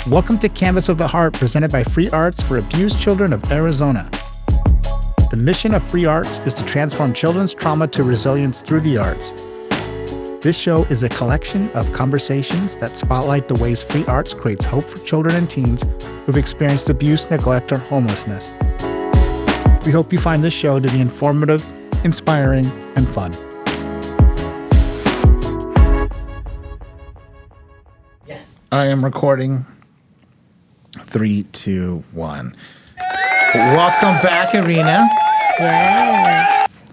Welcome to Canvas of the Heart, presented by Free Arts for Abused Children of Arizona. The mission of Free Arts is to transform children's trauma to resilience through the arts. This show is a collection of conversations that spotlight the ways Free Arts creates hope for children and teens who've experienced abuse, neglect, or homelessness. We hope you find this show to be informative, inspiring, and fun. Yes. I am recording. 3, 2, 1. Welcome back, Erina. Yes.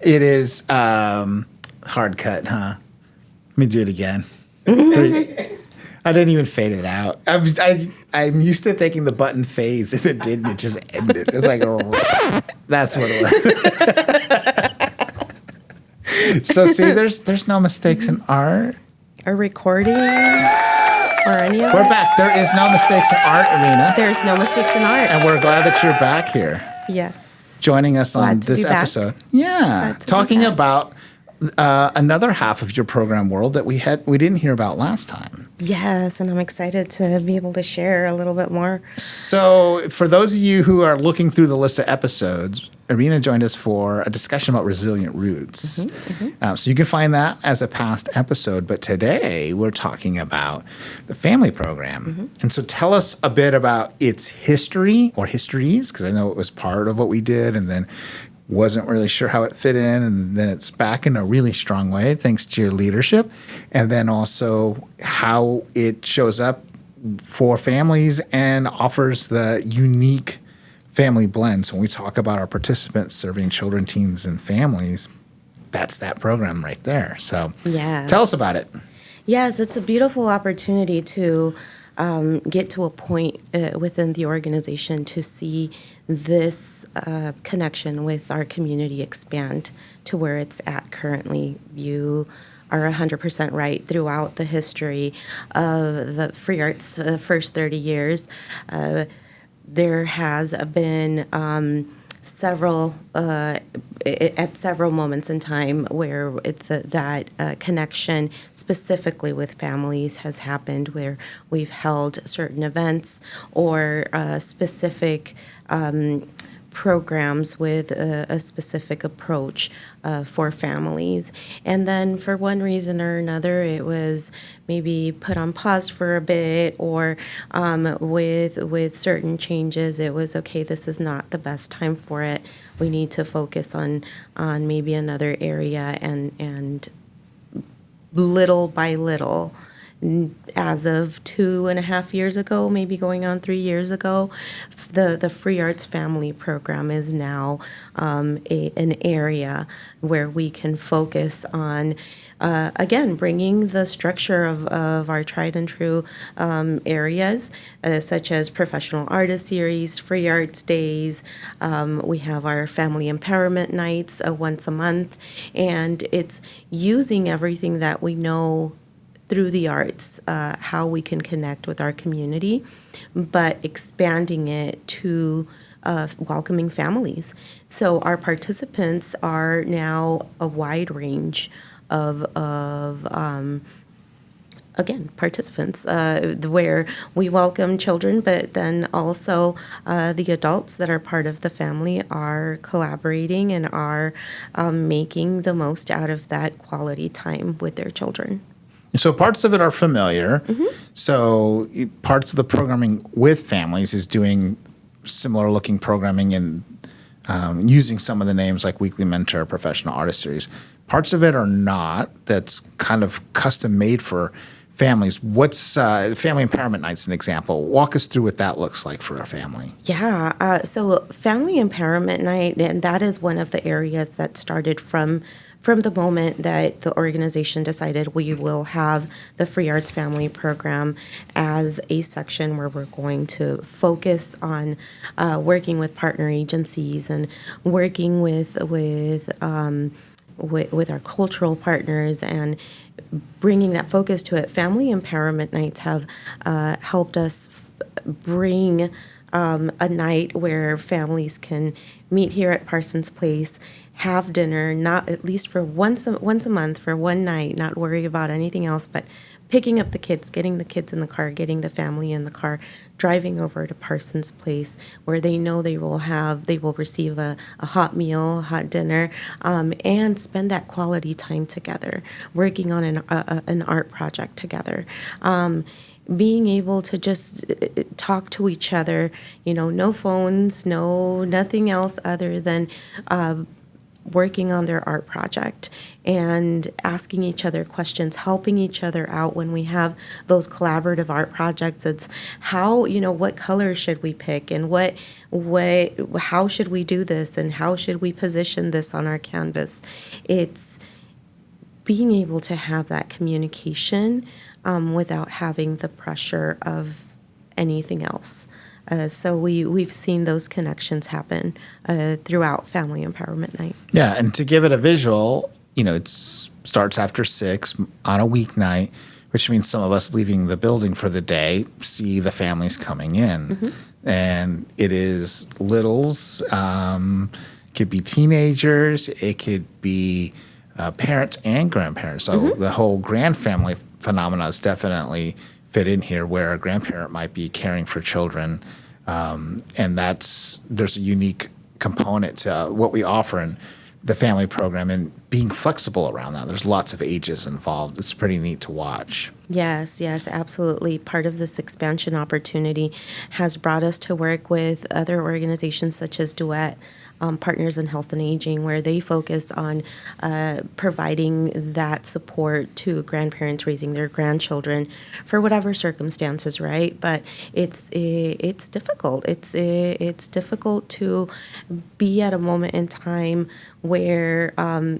It is hard cut, huh? Let me do it again. 3. I didn't even fade it out. I'm used to thinking the button fades, and it didn't. It just ended. It's like, that's what it was. So see, there's no mistakes in art. A recording or any of We're it? back. There is no mistakes in art, Erina. There's no mistakes in art. And we're glad that you're back here. Yes. Joining us on Glad to this be back. episode. Yeah. Glad to be Talking back. about another half of your program world that we didn't hear about last time. Yes, and I'm excited to be able to share a little bit more. So for those of you who are looking through the list of episodes, Erina joined us for a discussion about resilient roots. So you can find that as a past episode. But today we're talking about the family program. And so tell us a bit about its history or histories, because I know it was part of what we did and then wasn't really sure how it fit in. And then it's back in a really strong way, thanks to your leadership. And then also how it shows up for families and offers the unique family blends. When we talk about our participants serving children, teens, and families, that's that program right there. So Yes. tell us about it. Yes, it's a beautiful opportunity to get to a point within the organization to see this connection with our community expand to where it's at currently. You are 100% right. Throughout the history of the Free Arts first 30 years, there has been several moments in time where that connection specifically with families has happened, where we've held certain events or specific programs with a specific approach for families. And then for one reason or another, it was maybe put on pause for a bit, or with certain changes, it was, okay, this is not the best time for it. We need to focus on maybe another area, and little by little, as of 2.5 years ago, maybe going on 3 years ago, the Free Arts Family Program is now an area where we can focus on, again, bringing the structure of our tried and true areas, such as Professional Artist Series, Free Arts Days. We have our Family Empowerment Nights once a month, and it's using everything that we know through the arts, how we can connect with our community, but expanding it to welcoming families. So our participants are now a wide range of participants, where we welcome children, but then also the adults that are part of the family are collaborating and are making the most out of that quality time with their children. So parts of it are familiar. So parts of the programming with families is doing similar looking programming and using some of the names like Weekly Mentor, Professional Artist Series. Parts of it are not. That's kind of custom made for families. What's Family Empowerment Night's an example? Walk us through what that looks like for a family. Yeah, so Family Empowerment Night, and that is one of the areas that started from the moment that the organization decided we will have the Free Arts Family Program as a section where we're going to focus on working with partner agencies and working with our cultural partners and bringing that focus to it. Family Empowerment Nights have helped us bring a night where families can meet here at Parsons Place, have dinner, not at least for once a month, for one night, not worry about anything else, but picking up the kids, getting the kids in the car, getting the family in the car, driving over to Parsons Place, where they know they will receive a hot meal, hot dinner, and spend that quality time together, working on an art project together. Being able to just talk to each other, no phones, nothing else other than working on their art project and asking each other questions, helping each other out when we have those collaborative art projects. It's how, what color should we pick, and how should we do this, and how should we position this on our canvas. It's being able to have that communication without having the pressure of anything else. So we've seen those connections happen throughout Family Empowerment Night. Yeah, and to give it a visual, it starts after 6 on a weeknight, which means some of us leaving the building for the day see the families coming in. And it is littles, could be teenagers, it could be parents and grandparents. So the whole grand family phenomena is definitely fit in here, where a grandparent might be caring for children. And there's a unique component to what we offer in the family program, and being flexible around that. There's lots of ages involved. It's pretty neat to watch. Yes, absolutely. Part of this expansion opportunity has brought us to work with other organizations such as Duet, Partners in Health and Aging, where they focus on providing that support to grandparents raising their grandchildren for whatever circumstances, right? But it's difficult. It's difficult to be at a moment in time where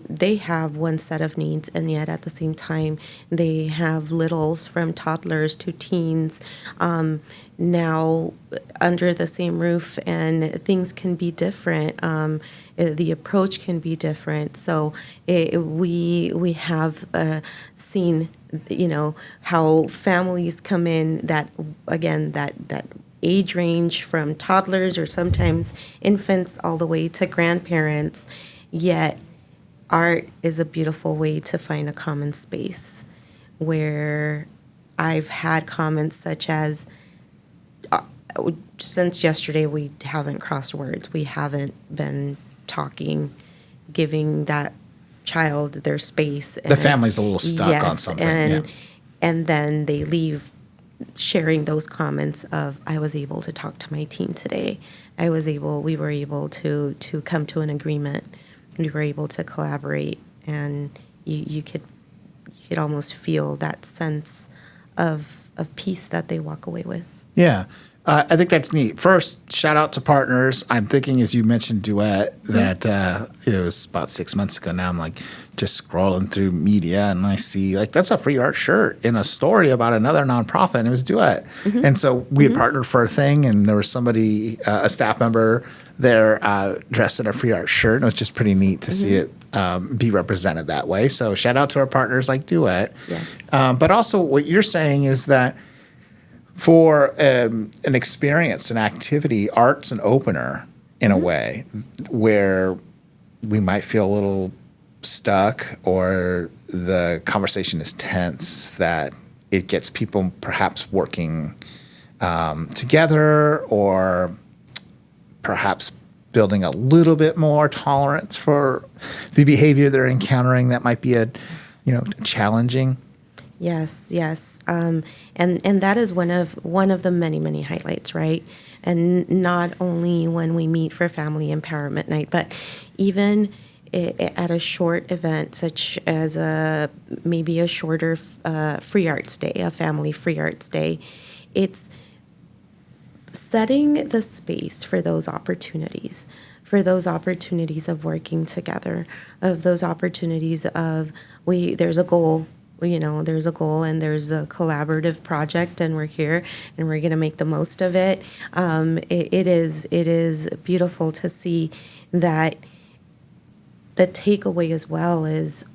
they have one set of needs, and yet at the same time they have littles from toddlers to teens now under the same roof, and things can be different. The approach can be different. So we have seen, how families come in that age range from toddlers or sometimes infants all the way to grandparents. Yet art is a beautiful way to find a common space, where I've had comments such as, since yesterday we haven't crossed words, we haven't been talking, giving that child their space. The family's a little stuck on something. And then they leave sharing those comments of, I was able to talk to my teen today. We were able to come to an agreement. We were able to collaborate, and you could almost feel that sense of peace that they walk away with. Yeah. I think that's neat. First, shout out to Partners. I'm thinking, as you mentioned, Duet, that it was about 6 months ago now. I'm like just scrolling through media, and I see that's a free art shirt in a story about another nonprofit, and it was Duet. And so we had partnered for a thing, and there was somebody, a staff member there dressed in a free art shirt, and it was just pretty neat to see it be represented that way. So shout out to our partners like Duet. Yes. But also what you're saying is that for an experience, an activity, art's an opener in a way where we might feel a little stuck, or the conversation is tense, that it gets people perhaps working together, or perhaps building a little bit more tolerance for the behavior they're encountering that might be challenging. Yes. And that is one of the many many highlights, right? And not only when we meet for Family Empowerment Night, but even at a short event such as maybe a shorter free arts day, a family free arts day. It's setting the space for those opportunities of working together, of those opportunities of there's a goal. There's a goal, and there's a collaborative project, and we're here, and we're going to make the most of it. It is beautiful to see that the takeaway as well is,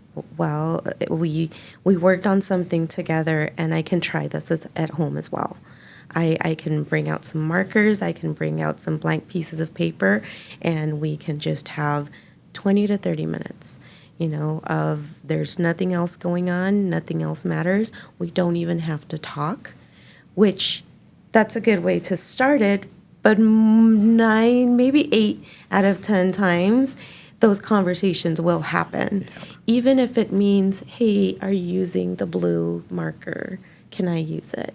we worked on something together, and I can try this at home as well. I can bring out some markers, I can bring out some blank pieces of paper, and we can just have 20 to 30 minutes. of there's nothing else going on, nothing else matters. We don't even have to talk, which that's a good way to start it. But 9, maybe 8 out of 10 times, those conversations will happen. Yeah. Even if it means, hey, are you using the blue marker? Can I use it?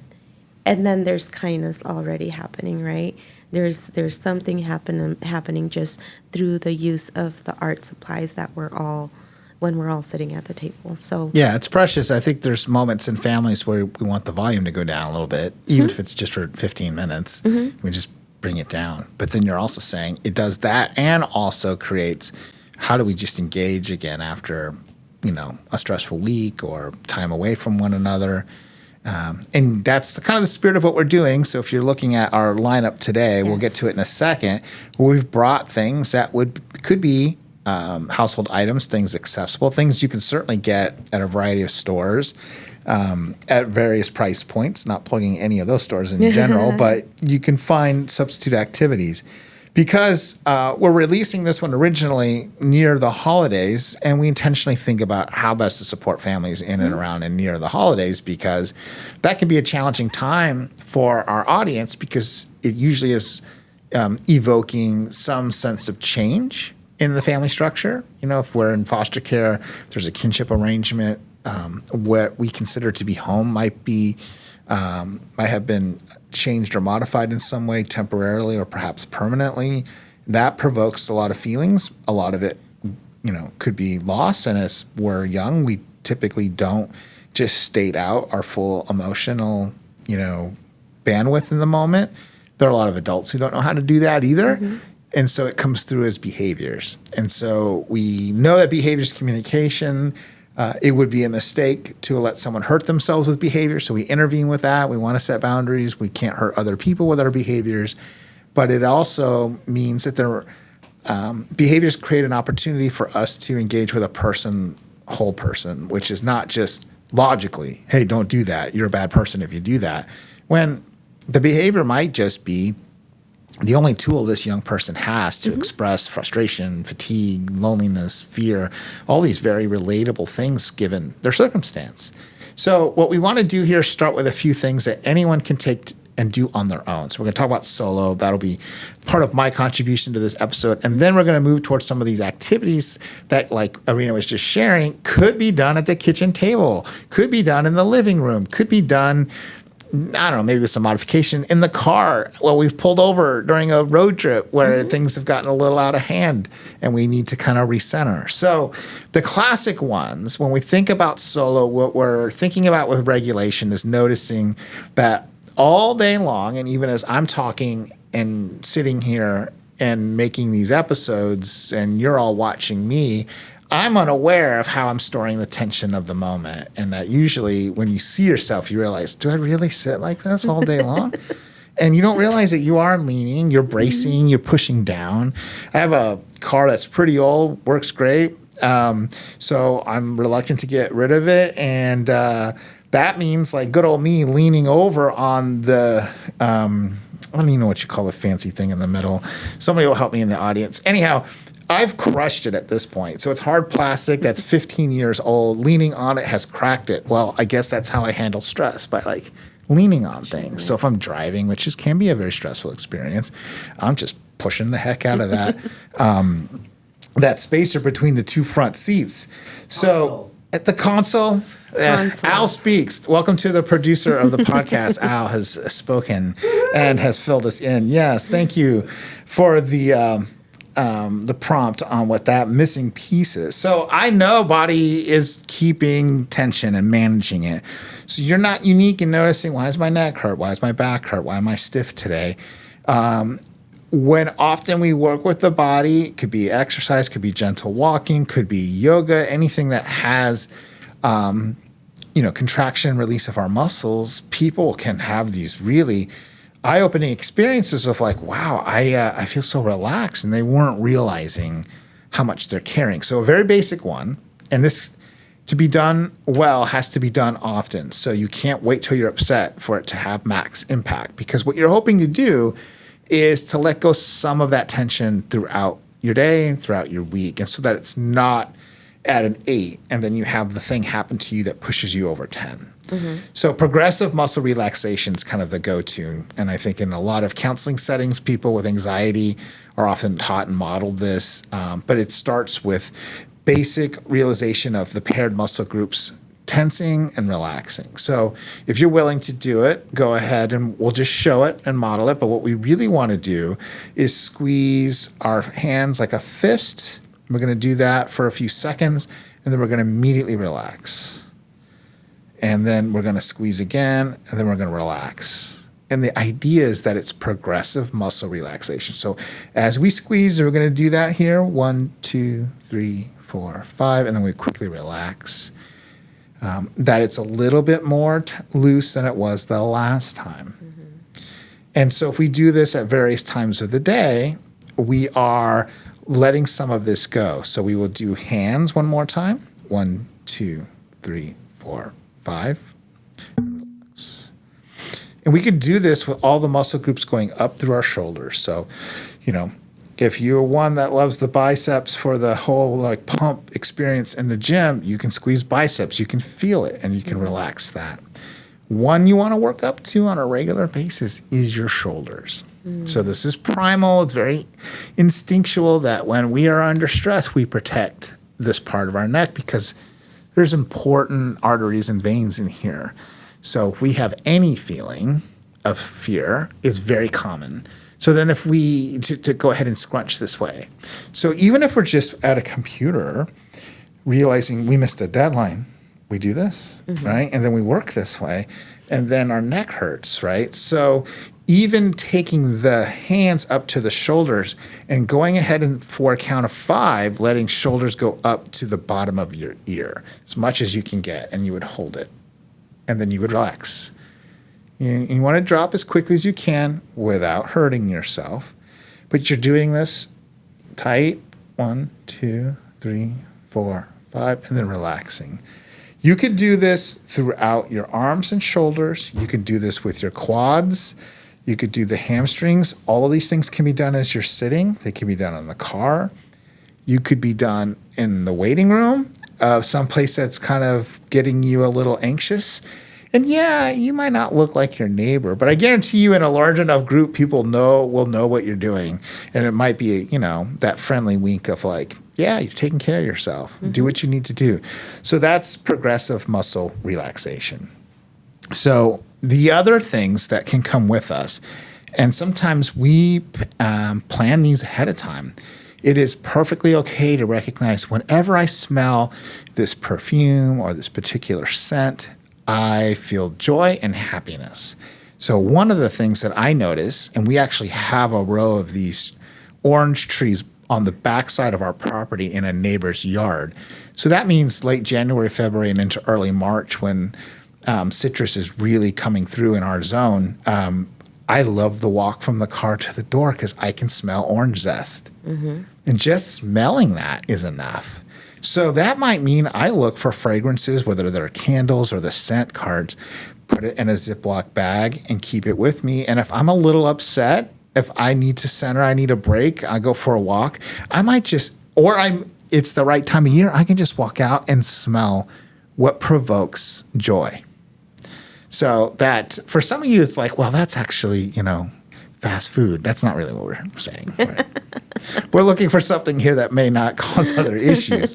And then there's kindness already happening, right? There's something happening just through the use of the art supplies that when we're all sitting at the table. So yeah, it's precious. I think there's moments in families where we want the volume to go down a little bit, even if it's just for 15 minutes. We just bring it down. But then you're also saying it does that and also creates how do we just engage again after, a stressful week or time away from one another. And that's kind of the spirit of what we're doing. So if you're looking at our lineup today, we'll get to it in a second. We've brought things that could be household items, things accessible, things you can certainly get at a variety of stores at various price points, not plugging any of those stores in general, but you can find substitute activities. Because we're releasing this one originally near the holidays, and we intentionally think about how best to support families in and around and near the holidays, because that can be a challenging time for our audience because it usually is evoking some sense of change in the family structure. If we're in foster care, there's a kinship arrangement. What we consider to be home might have been changed or modified in some way temporarily or perhaps permanently. That provokes a lot of feelings. A lot of it, could be lost. And as we're young, we typically don't just state out our full emotional, bandwidth in the moment. There are a lot of adults who don't know how to do that either. And so it comes through as behaviors. And so we know that behavior is communication. It would be a mistake to let someone hurt themselves with behavior, so we intervene with that. We want to set boundaries. We can't hurt other people with our behaviors. But it also means that behaviors create an opportunity for us to engage with whole person, which is not just logically, hey, don't do that. You're a bad person if you do that. When the behavior might just be the only tool this young person has to express frustration, fatigue, loneliness, fear, all these very relatable things given their circumstance. So what we want to do here is start with a few things that anyone can take and do on their own. So we're going to talk about solo. That'll be part of my contribution to this episode. And then we're going to move towards some of these activities that, like Erina was just sharing, could be done at the kitchen table, could be done in the living room, could be done, I don't know, maybe with some modification in the car. Well, we've pulled over during a road trip where things have gotten a little out of hand and we need to kind of recenter. So the classic ones, when we think about solo, what we're thinking about with regulation is noticing that all day long, and even as I'm talking and sitting here and making these episodes and you're all watching me, I'm unaware of how I'm storing the tension of the moment. And that usually when you see yourself, you realize, do I really sit like this all day long? And you don't realize that you are leaning, you're bracing, you're pushing down. I have a car that's pretty old, works great. So I'm reluctant to get rid of it. And that means like good old me leaning over on the, I don't even know what you call the fancy thing in the middle. Somebody will help me in the audience. Anyhow, I've crushed it at this point. So it's hard plastic that's 15 years old. Leaning on it has cracked it. Well, I guess that's how I handle stress, by like leaning on things. So if I'm driving, which can be a very stressful experience, I'm just pushing the heck out of that that spacer between the two front seats. So at the console. Al speaks. Welcome to the producer of the podcast. Al has spoken and has filled us in. Yes, thank you for the prompt on what that missing piece is. So I know body is keeping tension and managing it. So you're not unique in noticing, why is my neck hurt? Why is my back hurt? Why am I stiff today? When often we work with the body, it could be exercise, could be gentle walking, could be yoga, anything that has contraction and release of our muscles, people can have these really eye-opening experiences of like, wow, I feel so relaxed, and they weren't realizing how much they're carrying. So a very basic one, and this to be done well has to be done often. So you can't wait till you're upset for it to have max impact, because what you're hoping to do is to let go some of that tension throughout your day and throughout your week, and so that it's not at an 8, and then you have the thing happen to you that pushes you over 10. So progressive muscle relaxation is kind of the go-to. And I think in a lot of counseling settings, people with anxiety are often taught and modeled this. But it starts with basic realization of the paired muscle groups tensing and relaxing. So if you're willing to do it, go ahead and we'll just show it and model it. But what we really want to do is squeeze our hands like a fist. We're going to do that for a few seconds, and then we're going to immediately relax. And then we're going to squeeze again, and then we're going to relax. And the idea is that it's progressive muscle relaxation. So as we squeeze, we're going to do that here. 1, 2, 3, 4, 5, and then we quickly relax. That it's a little bit more loose than it was the last time. And so if we do this at various times of the day, we are letting some of this go. So we will do hands one more time. 1, 2, 3, 4, 5. And we could do this with all the muscle groups going up through our shoulders. So, if you're one that loves the biceps for the whole like pump experience in the gym, you can squeeze biceps. You can feel it, and you can relax that. One you want to work up to on a regular basis is your shoulders. So this is primal. It's very instinctual that when we are under stress, we protect this part of our neck because there's important arteries and veins in here. So if we have any feeling of fear, it's very common. So then if we, to go ahead and scrunch this way. So even if we're just at a computer, realizing we missed a deadline, we do this, right? And then we work this way, and then our neck hurts, right? So even taking the hands up to the shoulders and going ahead and for a count of 5, letting shoulders go up to the bottom of your ear as much as you can get, and you would hold it. And then you would relax. You want to drop as quickly as you can without hurting yourself. But you're doing this tight. 1, 2, 3, 4, 5, and then relaxing. You could do this throughout your arms and shoulders. You could do this with your quads. You could do the hamstrings. All of these things can be done as you're sitting. They can be done in the car. You could be done in the waiting room, someplace that's kind of getting you a little anxious. And yeah, you might not look like your neighbor, but I guarantee you in a large enough group, people will know what you're doing. And it might be, that friendly wink of like, yeah, you're taking care of yourself. Do what you need to do. So that's progressive muscle relaxation. So the other things that can come with us, and sometimes we plan these ahead of time. It is perfectly okay to recognize whenever I smell this perfume or this particular scent, I feel joy and happiness. So one of the things that I notice, and we actually have a row of these orange trees on the backside of our property in a neighbor's yard. So that means late January, February, and into early March when citrus is really coming through in our zone. I love the walk from the car to the door because I can smell orange zest. And just smelling that is enough. So that might mean I look for fragrances, whether they're candles or the scent cards, put it in a Ziploc bag and keep it with me. And if I'm a little upset, if I need to center, I need a break, I go for a walk, I might just, it's the right time of year, I can just walk out and smell what provokes joy. So that, for some of you, it's like, well, that's actually, fast food. That's not really what we're saying. Right? We're looking for something here that may not cause other issues.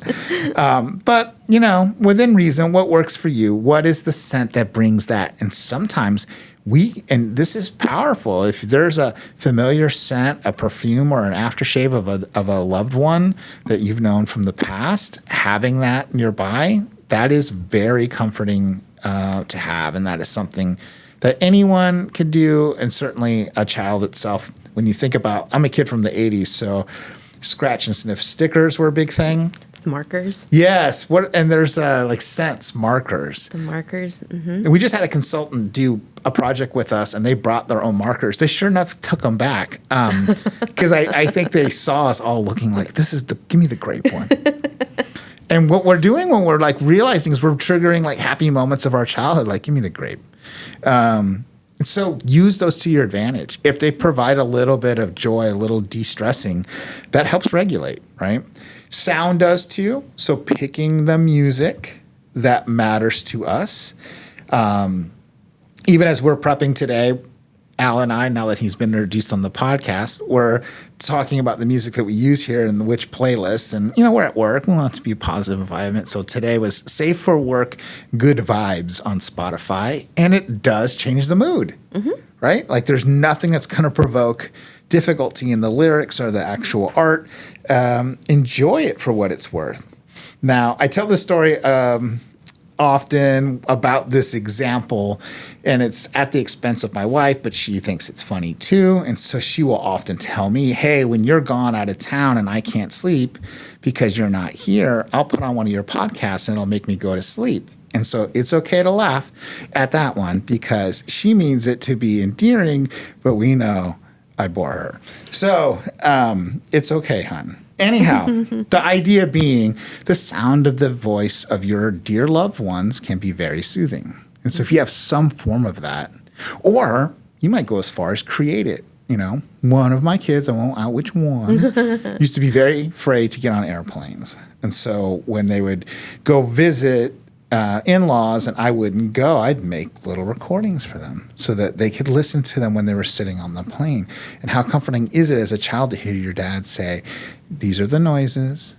But, within reason, what works for you? What is the scent that brings that? And sometimes and this is powerful, if there's a familiar scent, a perfume or an aftershave of a loved one that you've known from the past, having that nearby, that is very comforting to have. And that is something that anyone could do, and certainly a child itself. When you think about, I'm a kid from the 80s, so scratch and sniff stickers were a big thing. Markers. Yes. And there's like scents, markers. The markers. And we just had a consultant do a project with us, and they brought their own markers. They sure enough took them back because I think they saw us all looking like, give me the grape one. And what we're doing when we're like realizing is we're triggering like happy moments of our childhood, like give me the grape. And so use those to your advantage. If they provide a little bit of joy, a little de-stressing, that helps regulate, right? sound does too. So picking the music that matters to us. Even as we're prepping today, Al and I, now that he's been introduced on the podcast, we're talking about the music that we use here and which playlists. And, we're at work. We want it to be a positive environment. So today was Safe for Work, Good Vibes on Spotify. And it does change the mood, right? Like there's nothing that's going to provoke difficulty in the lyrics or the actual art. Enjoy it for what it's worth. Now, I tell this story often about this example, and it's at the expense of my wife, but she thinks it's funny too. And so she will often tell me, hey, when you're gone out of town and I can't sleep because you're not here, I'll put on one of your podcasts and it'll make me go to sleep. And so it's okay to laugh at that one because she means it to be endearing, but we know I bore her. So it's okay, hon. Anyhow, the idea being the sound of the voice of your dear loved ones can be very soothing. And so if you have some form of that, or you might go as far as create it. One of my kids, I won't out which one, used to be very afraid to get on airplanes. And so when they would go visit in-laws and I wouldn't go, I'd make little recordings for them so that they could listen to them when they were sitting on the plane. And how comforting is it as a child to hear your dad say, these are the noises.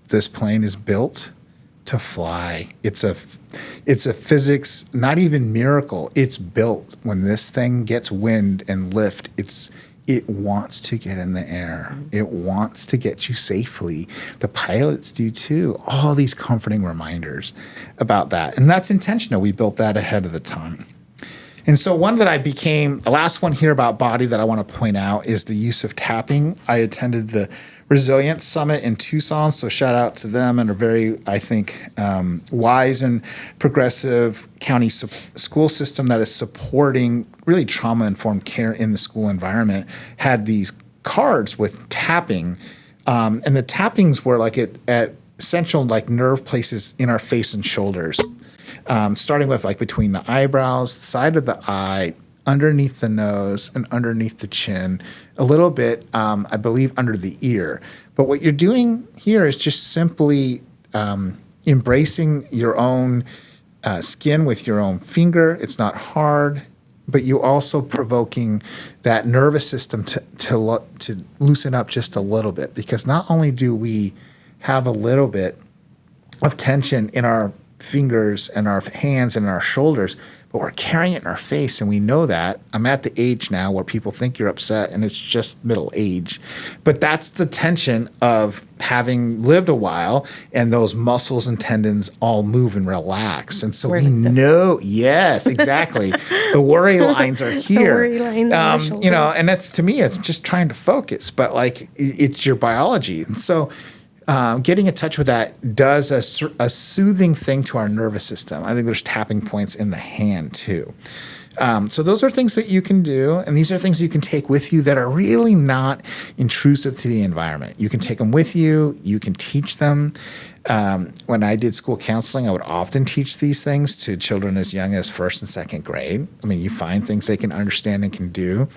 This plane is built to fly. It's a physics, not even miracle. It's built. When this thing gets wind and lift, it wants to get in the air. It wants to get you safely. The pilots do too. All these comforting reminders about that. And that's intentional. We built that ahead of the time. And so the last one here about body that I want to point out is the use of tapping. I attended the Resilience Summit in Tucson, so shout out to them and a very, I think, wise and progressive county school system that is supporting really trauma-informed care in the school environment, had these cards with tapping. And the tappings were like at essential like nerve places in our face and shoulders, starting with like between the eyebrows, side of the eye, underneath the nose and underneath the chin, a little bit, I believe, under the ear. But what you're doing here is just simply embracing your own skin with your own finger. It's not hard, but you also provoking that nervous system to loosen up just a little bit, because not only do we have a little bit of tension in our fingers and our hands and our shoulders, but we're carrying it in our face, and we know that. I'm at the age now where people think you're upset, and it's just middle age. But that's the tension of having lived a while, and those muscles and tendons all move and relax. And so we know, yes, exactly. The worry lines are here. The worry lines on the shoulders. And that's, to me, it's just trying to focus, but like it's your biology. And so getting in touch with that does a soothing thing to our nervous system. I think there's tapping points in the hand too. So those are things that you can do, and these are things you can take with you that are really not intrusive to the environment. You can take them with you. You can teach them. When I did school counseling, I would often teach these things to children as young as first and second grade. I mean, you find things they can understand and can do.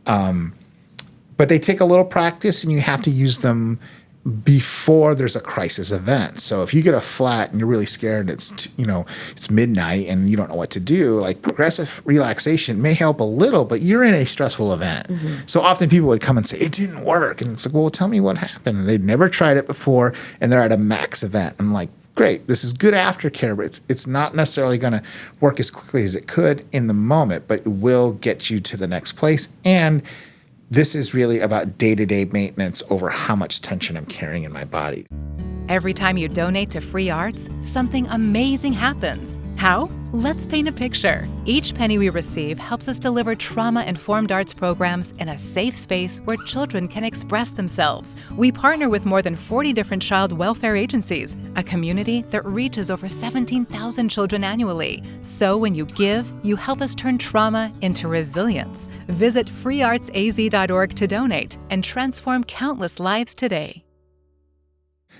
But they take a little practice, and you have to use them before there's a crisis event. So if you get a flat and you're really scared, it's midnight and you don't know what to do, like progressive relaxation may help a little, but you're in a stressful event. Mm-hmm. So often people would come and say, it didn't work. And it's like, well, tell me what happened. And they'd never tried it before, and they're at a max event. I'm like, great, this is good aftercare, but it's not necessarily going to work as quickly as it could in the moment, but it will get you to the next place. And this is really about day-to-day maintenance over how much tension I'm carrying in my body. Every time you donate to Free Arts, something amazing happens. How? Let's paint a picture. Each penny we receive helps us deliver trauma-informed arts programs in a safe space where children can express themselves. We partner with more than 40 different child welfare agencies, a community that reaches over 17,000 children annually. So when you give, you help us turn trauma into resilience. Visit freeartsaz.org to donate and transform countless lives today.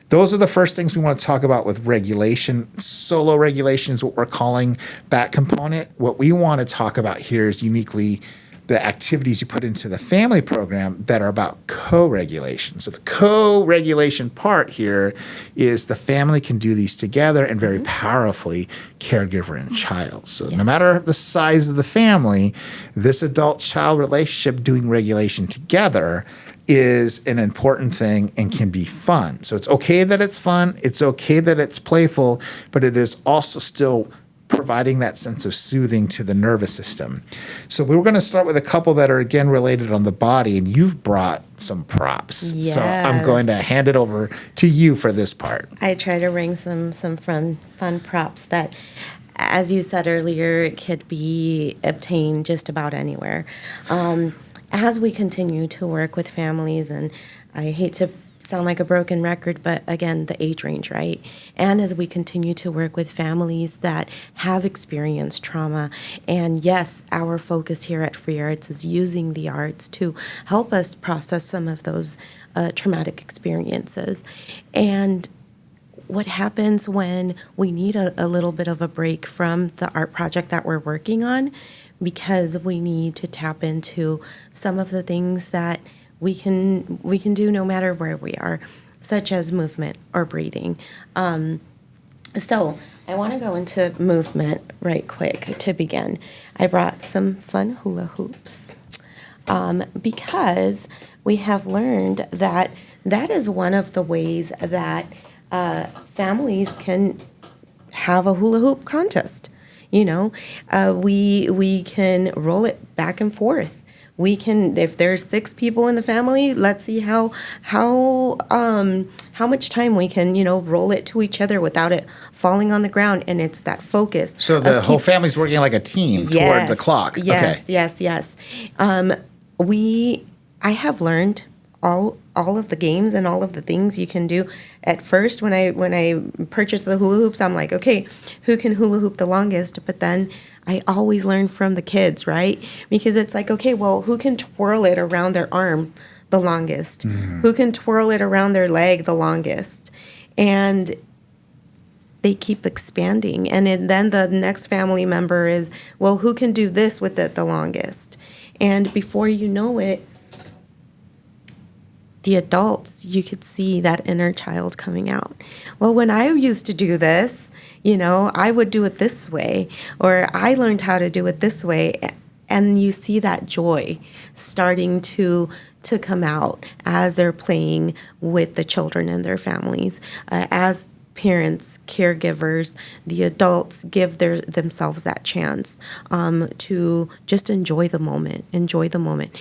Those are the first things we want to talk about with regulation. Solo regulation is what we're calling that component. What we want to talk about here is uniquely the activities you put into the family program that are about co-regulation. So the co-regulation part here is the family can do these together and very powerfully, caregiver and child. So no matter the size of the family, this adult-child relationship doing regulation together is an important thing and can be fun. So it's okay that it's fun, it's okay that it's playful, but it is also still providing that sense of soothing to the nervous system. So we were going to start with a couple that are, again, related on the body, and you've brought some props. Yes. So I'm going to hand it over to you for this part. I try to bring some fun props that, as you said earlier, could be obtained just about anywhere. As we continue to work with families, and I hate to sound like a broken record, but again, the age range, right? And as we continue to work with families that have experienced trauma, and yes, our focus here at Free Arts is using the arts to help us process some of those traumatic experiences. And what happens when we need a little bit of a break from the art project that we're working on, because we need to tap into some of the things that we can do no matter where we are, such as movement or breathing. So I want to go into movement right quick to begin. I brought some fun hula hoops because we have learned that that is one of the ways that families can have a hula hoop contest. You know, we can roll it back and forth. We can, if there's 6 people in the family, let's see how much time we can, roll it to each other without it falling on the ground. And it's that focus. So the whole family's working like a team toward the clock. Yes, okay. yes. I have learned all of the games and all of the things you can do. At first, when I purchased the hula hoops, I'm like, okay, who can hula hoop the longest? But then I always learn from the kids, right? Because it's like, okay, well, who can twirl it around their arm the longest? Mm-hmm. Who can twirl it around their leg the longest? And they keep expanding. And then the next family member is, well, who can do this with it the longest? And before you know it, the adults, you could see that inner child coming out. Well, when I used to do this, I would do it this way, or I learned how to do it this way. And you see that joy starting to come out as they're playing with the children and their families. As parents, caregivers, the adults give themselves that chance to just enjoy the moment.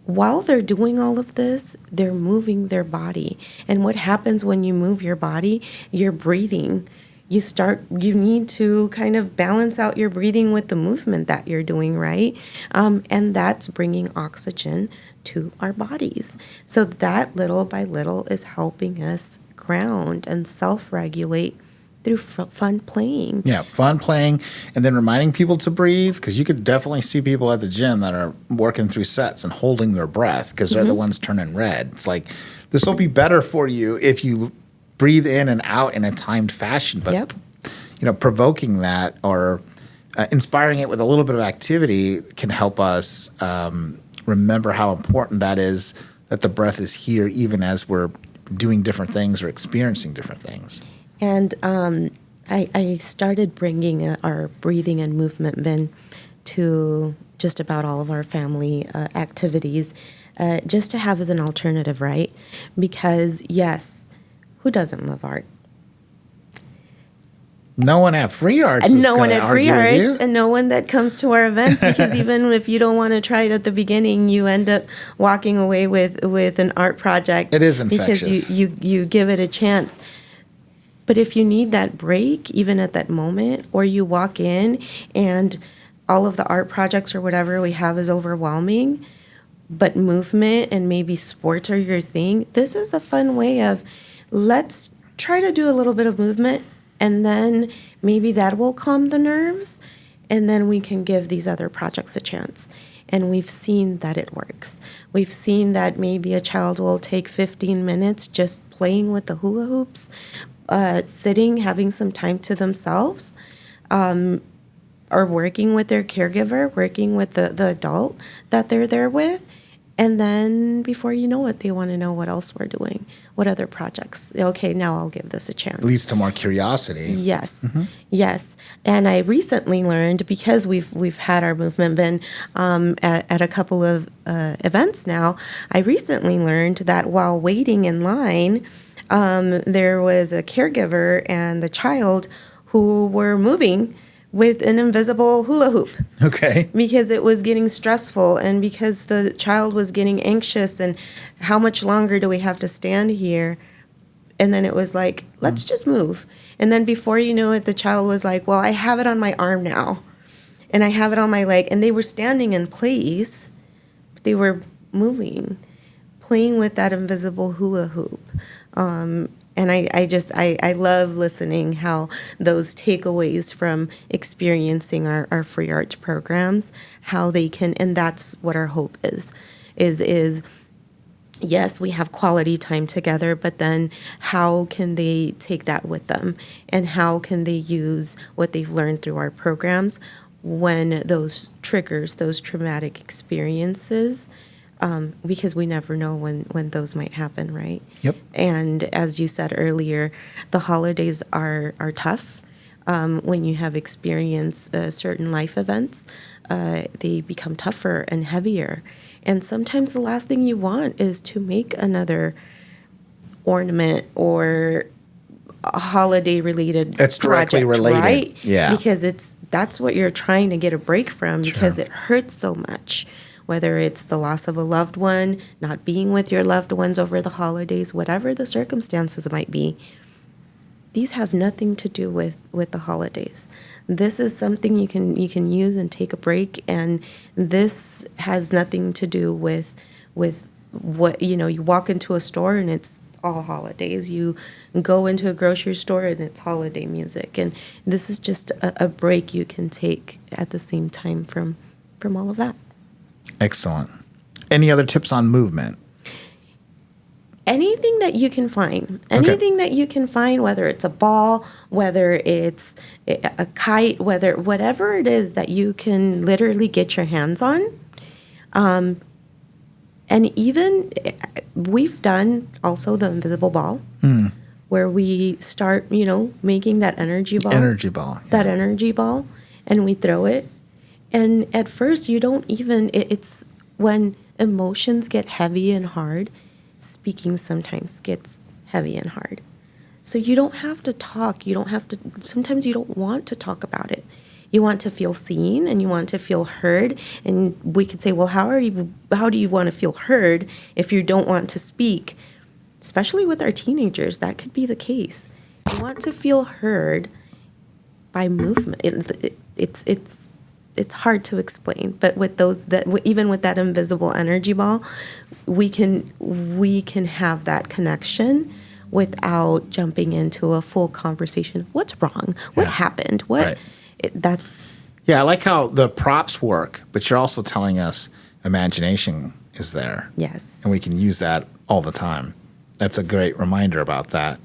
While they're doing all of this, they're moving their body. And what happens when you move your body? You're breathing. You need to kind of balance out your breathing with the movement that you're doing, right? And that's bringing oxygen to our bodies. So that little by little is helping us ground and self-regulate through fun playing. Yeah, fun playing, and then reminding people to breathe, because you could definitely see people at the gym that are working through sets and holding their breath because they're the ones turning red. It's like, this will be better for you if you breathe in and out in a timed fashion, but provoking that or inspiring it with a little bit of activity can help us remember how important that is, that the breath is here even as we're doing different things or experiencing different things. And I started bringing our breathing and movement bin to just about all of our family activities, just to have as an alternative, right? Because, yes, who doesn't love art? No one at Free Arts and no one at Free Arts, and no one that comes to our events, because even if you don't want to try it at the beginning, you end up walking away with an art project. It is infectious. Because you give it a chance. But if you need that break, even at that moment, or you walk in and all of the art projects or whatever we have is overwhelming, but movement and maybe sports are your thing, this is a fun way of, let's try to do a little bit of movement, and then maybe that will calm the nerves, and then we can give these other projects a chance. And we've seen that it works. We've seen that maybe a child will take 15 minutes just playing with the hula hoops, sitting, having some time to themselves, are working with their caregiver, working with the adult that they're there with. And then before you know it, they want to know what else we're doing, what other projects. Okay, now I'll give this a chance. Leads to more curiosity. Yes, yes. And I recently learned, because we've had our movement been at a couple of events now, I recently learned that while waiting in line, there was a caregiver and the child who were moving with an invisible hula hoop. Okay. Because it was getting stressful and because the child was getting anxious and how much longer do we have to stand here? And then it was like, let's just move. And then before you know it, the child was like, well, I have it on my arm now and I have it on my leg. And they were standing in place, but they were moving, playing with that invisible hula hoop. And I love listening how those takeaways from experiencing our free arts programs, how they can, and that's what our hope is yes, we have quality time together, but then how can they take that with them? And how can they use what they've learned through our programs when those triggers, those traumatic experiences, because we never know when those might happen, right? Yep. And as you said earlier, the holidays are tough. When you have experienced certain life events, they become tougher and heavier. And sometimes the last thing you want is to make another ornament or a holiday-related That's directly project, related. right? Yeah. Because that's what you're trying to get a break from because Sure. it hurts so much. Whether it's the loss of a loved one, not being with your loved ones over the holidays, whatever the circumstances might be, these have nothing to do with the holidays. This is something you can use and take a break, and this has nothing to do with what, you walk into a store and it's all holidays. You go into a grocery store and it's holiday music, and this is just a break you can take at the same time from all of that. Excellent. Any other tips on movement? Anything that you can find, whether it's a ball, whether it's a kite, whatever it is that you can literally get your hands on. And even we've done also the invisible ball, where we start, making that energy ball. That energy ball, and we throw it. And at first, you don't even, it's when emotions get heavy and hard, speaking sometimes gets heavy and hard. So you don't have to talk. Sometimes you don't want to talk about it. You want to feel seen and you want to feel heard. And we could say, well, how do you want to feel heard if you don't want to speak? Especially with our teenagers, that could be the case. You want to feel heard by movement. It's hard to explain, but with even with that invisible energy ball, we can have that connection without jumping into a full conversation. What's wrong? What happened? What? Right. I like how the props work, but you're also telling us imagination is there. Yes. And we can use that all the time. That's a great reminder about that.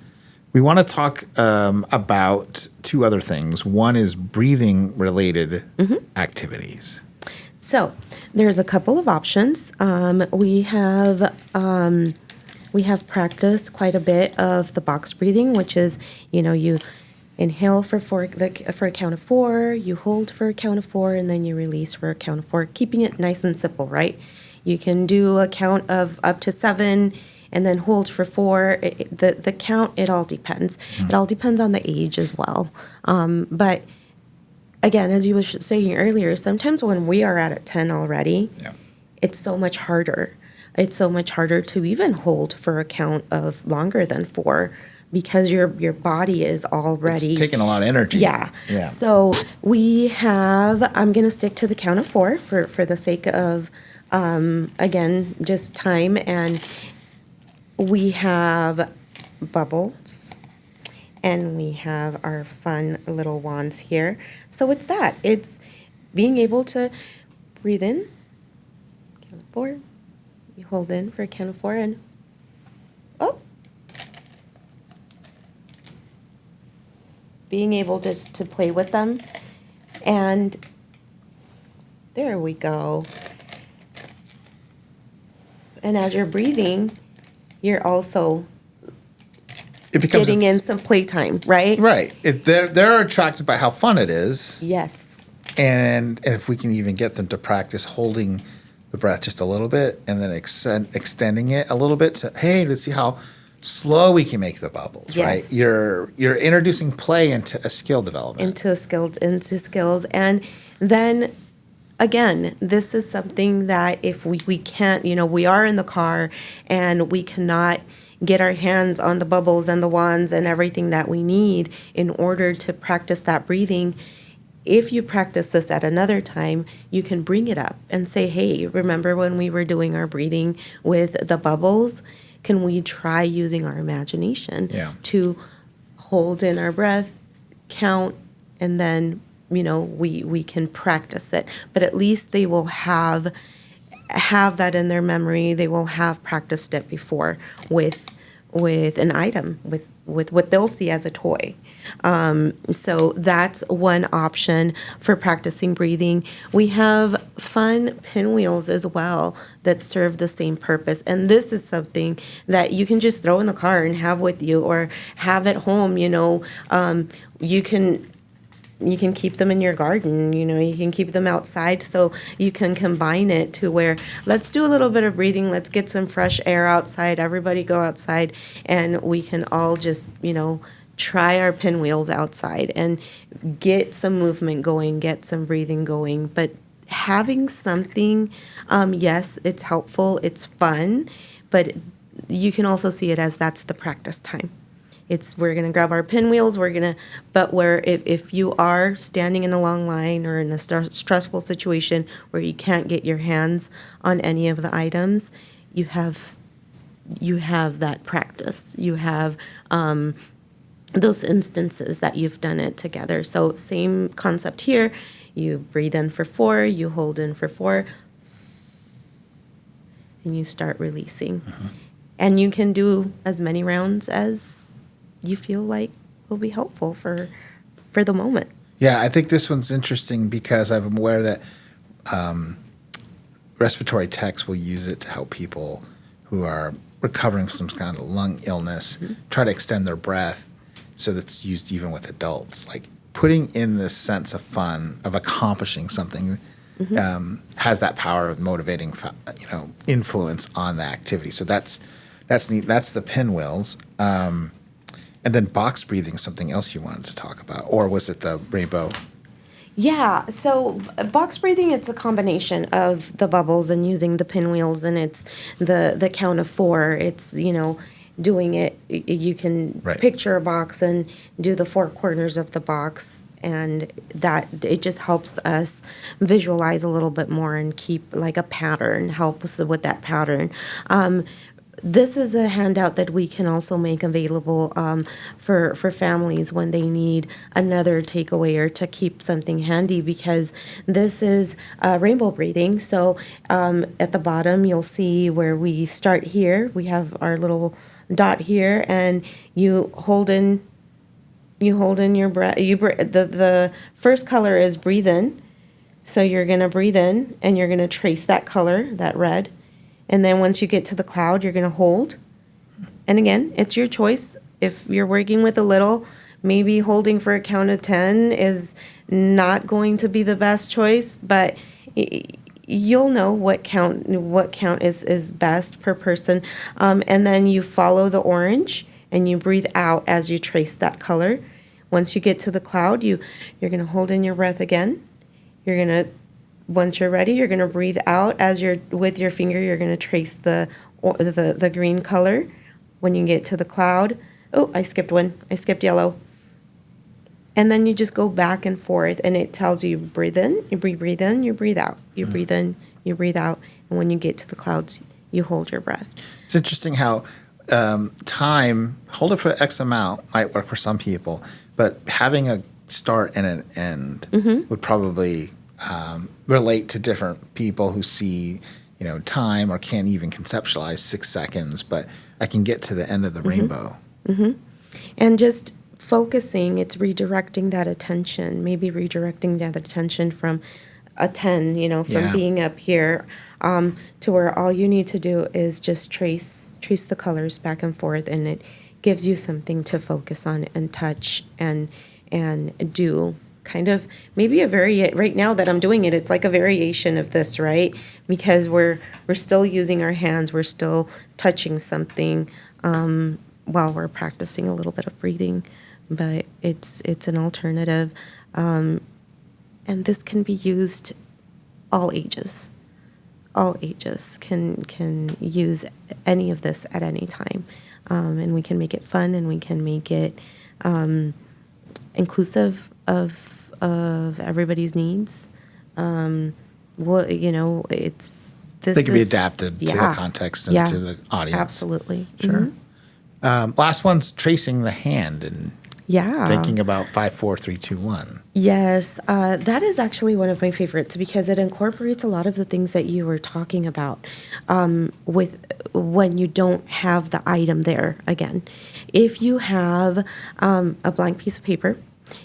We want to talk about two other things. One is breathing-related activities. So there's a couple of options. We have practiced quite a bit of the box breathing, which is, you inhale for a count of 4, you hold for a count of 4, and then you release for a count of 4, keeping it nice and simple, right? You can do a count of up to 7 and then hold for 4. The count, it all depends. It all depends on the age as well. But again, as you were saying earlier, sometimes when we are at 10 already, it's so much harder. It's so much harder to even hold for a count of longer than 4 because your body is already... It's taking a lot of energy. Yeah. So I'm going to stick to the count of 4 for the sake of, again, just time. And we have bubbles, and we have our fun little wands here. So it's being able to breathe in, count of 4, you hold in for a count of 4, and being able just to play with them. And there we go. And as you're breathing, you're also It becomes getting in some playtime, right? right. They're attracted by how fun it is, Yes. and if we can even get them to practice holding the breath just a little bit and then extending it a little bit to, hey, let's see how slow we can make the bubbles. Yes. Right? You're introducing play into a skill development. Into skills. And then again, this is something that if we can't, we are in the car and we cannot get our hands on the bubbles and the wands and everything that we need in order to practice that breathing. If you practice this at another time, you can bring it up and say, hey, remember when we were doing our breathing with the bubbles? Can we try using our imagination to hold in our breath, count, and then we can practice it. But at least they will have that in their memory. They will have practiced it before with an item, with what they'll see as a toy. So that's one option for practicing breathing. We have fun pinwheels as well that serve the same purpose. And this is something that you can just throw in the car and have with you or have at home. You can keep them in your garden, you can keep them outside, so you can combine it to where, let's do a little bit of breathing, let's get some fresh air outside, everybody go outside, and we can all just, try our pinwheels outside and get some movement going, get some breathing going. But having something, yes, it's helpful, it's fun, but you can also see it as that's the practice time. We're going to grab our pinwheels, but if you are standing in a long line or in a stressful situation where you can't get your hands on any of the items, you have that practice. You have those instances that you've done it together. So same concept here. You breathe in for 4, you hold in for 4, and you start releasing. Mm-hmm. And you can do as many rounds as you feel like will be helpful for the moment. Yeah, I think this one's interesting because I'm aware that respiratory techs will use it to help people who are recovering from some kind of lung illness try to extend their breath, so that's used even with adults. Like putting in this sense of fun, of accomplishing something, has that power of motivating, influence on the activity. So that's neat. That's the pinwheels. And then box breathing is something else you wanted to talk about, or was it the rainbow? Yeah, so box breathing, it's a combination of the bubbles and using the pinwheels, and it's the count of 4. It's, doing it, you can picture a box and do the 4 corners of the box, and that it just helps us visualize a little bit more and keep like a pattern, help us with that pattern. This is a handout that we can also make available for families when they need another takeaway or to keep something handy, because this is rainbow breathing. So at the bottom, you'll see where we start here. We have our little dot here, and you hold in your breath. The first color is breathe in. So you're going to breathe in, and you're going to trace that color, that red. And then once you get to the cloud, you're going to hold. And again, it's your choice. If you're working with a little, maybe holding for a count of 10 is not going to be the best choice, but you'll know what count is best per person. And then you follow the orange and you breathe out as you trace that color. Once you get to the cloud, you're going to hold in your breath again. Once you're ready, you're going to breathe out as with your finger, you're going to trace the green color. When you get to the cloud, I skipped one. I skipped yellow. And then you just go back and forth, and it tells you breathe in, you breathe in, you breathe out. You breathe in, you breathe out. And when you get to the clouds, you hold your breath. It's interesting how time, hold it for X amount, might work for some people, but having a start and an end would probably relate to different people who see, time or can't even conceptualize 6 seconds, but I can get to the end of the rainbow. And just focusing, it's redirecting that attention, maybe redirecting that attention from a 10, from being up here, to where all you need to do is just trace the colors back and forth, and it gives you something to focus on and touch and do. Kind of maybe right now that I'm doing it, it's like a variation of this, right? Because we're still using our hands, we're still touching something while we're practicing a little bit of breathing, but it's an alternative, and this can be used all ages. All ages can use any of this at any time, and we can make it fun, and we can make it inclusive of everybody's needs. It's this. They can be adapted to the context and to the audience. Absolutely. Sure. Last one's tracing the hand and thinking about 5, 4, 3, 2, 1. Yes, that is actually one of my favorites because it incorporates a lot of the things that you were talking about with when you don't have the item there. Again, if you have a blank piece of paper.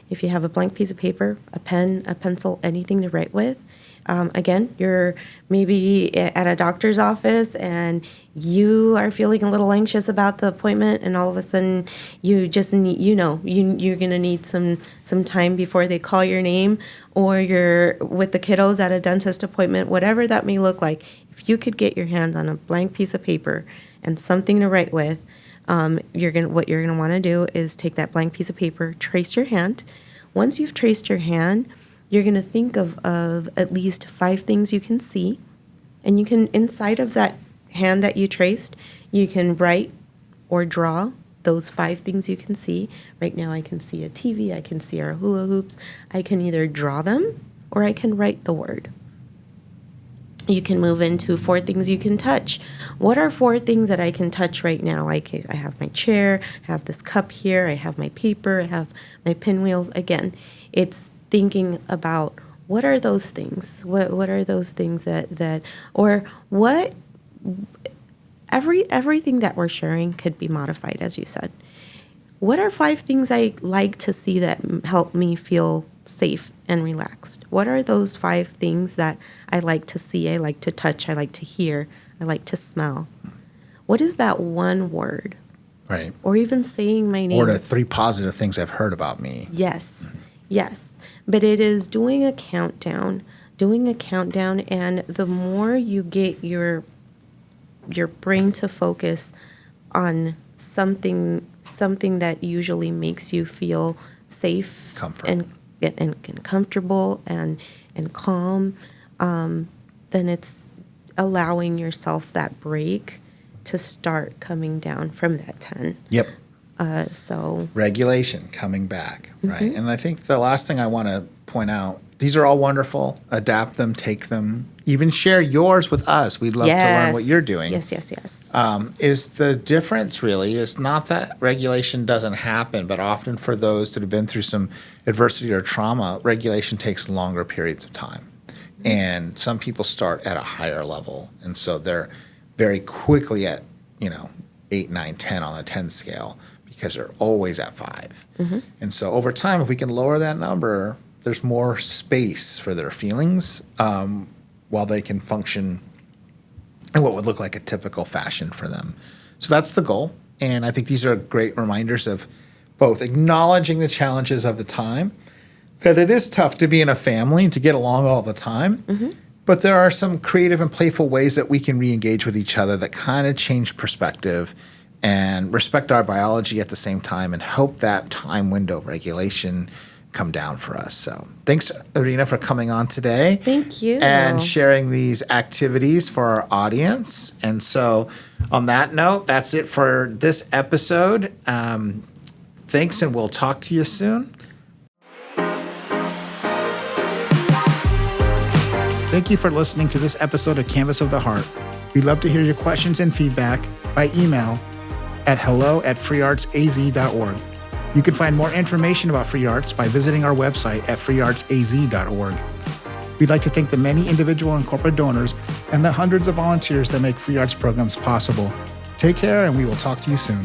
If you have a blank piece of paper, a pen, a pencil, anything to write with, again, you're maybe at a doctor's office and you are feeling a little anxious about the appointment, and all of a sudden you just need, you're going to need some time before they call your name, or you're with the kiddos at a dentist appointment, whatever that may look like. If you could get your hands on a blank piece of paper and something to write with, what you're gonna want to do is take that blank piece of paper, trace your hand. Once you've traced your hand, you're gonna think of at least 5 things you can see, and you can, inside of that hand that you traced, you can write or draw those 5 things you can see. Right now, I can see a TV, I can see our hula hoops. I can either draw them or I can write the word. You can move into 4 things you can touch. What are 4 things that I can touch right now? I have my chair, I have this cup here, I have my paper, I have my pinwheels. Again, it's thinking about what are those things? What are those things that or what everything that we're sharing could be modified, as you said. What are 5 things I like to see that help me feel safe and relaxed? What are those 5 things that I like to see, I like to touch, I like to hear, I like to smell? What is that one word? Right. Or even saying my name. Or the 3 positive things I've heard about me. Yes. Yes. But it is doing a countdown, and the more you get your brain to focus on something that usually makes you feel safe, and comfortable and calm, then it's allowing yourself that break to start coming down from that 10. Yep. So regulation coming back, right? And I think the last thing I want to point out, these are all wonderful. Adapt them, take them, even share yours with us. We'd love to learn what you're doing. Yes. Is the difference really is not that regulation doesn't happen, but often for those that have been through some adversity or trauma, regulation takes longer periods of time. And some people start at a higher level. And so they're very quickly at, 8, 9, 10 on a 10 scale because they're always at 5. And so over time, if we can lower that number, there's more space for their feelings while they can function in what would look like a typical fashion for them. So that's the goal. And I think these are great reminders of both acknowledging the challenges of the time, that it is tough to be in a family and to get along all the time, but there are some creative and playful ways that we can re-engage with each other that kind of change perspective and respect our biology at the same time and help that time window of regulation come down for us. So thanks, Erina, for coming on today. Thank you. And sharing these activities for our audience. And so on that note, that's it for this episode. Thanks, and we'll talk to you soon. Thank you for listening to this episode of Canvas of the Heart. We'd love to hear your questions and feedback by email at hello@freeartsaz.org. You can find more information about Free Arts by visiting our website at freeartsaz.org. We'd like to thank the many individual and corporate donors and the hundreds of volunteers that make Free Arts programs possible. Take care, and we will talk to you soon.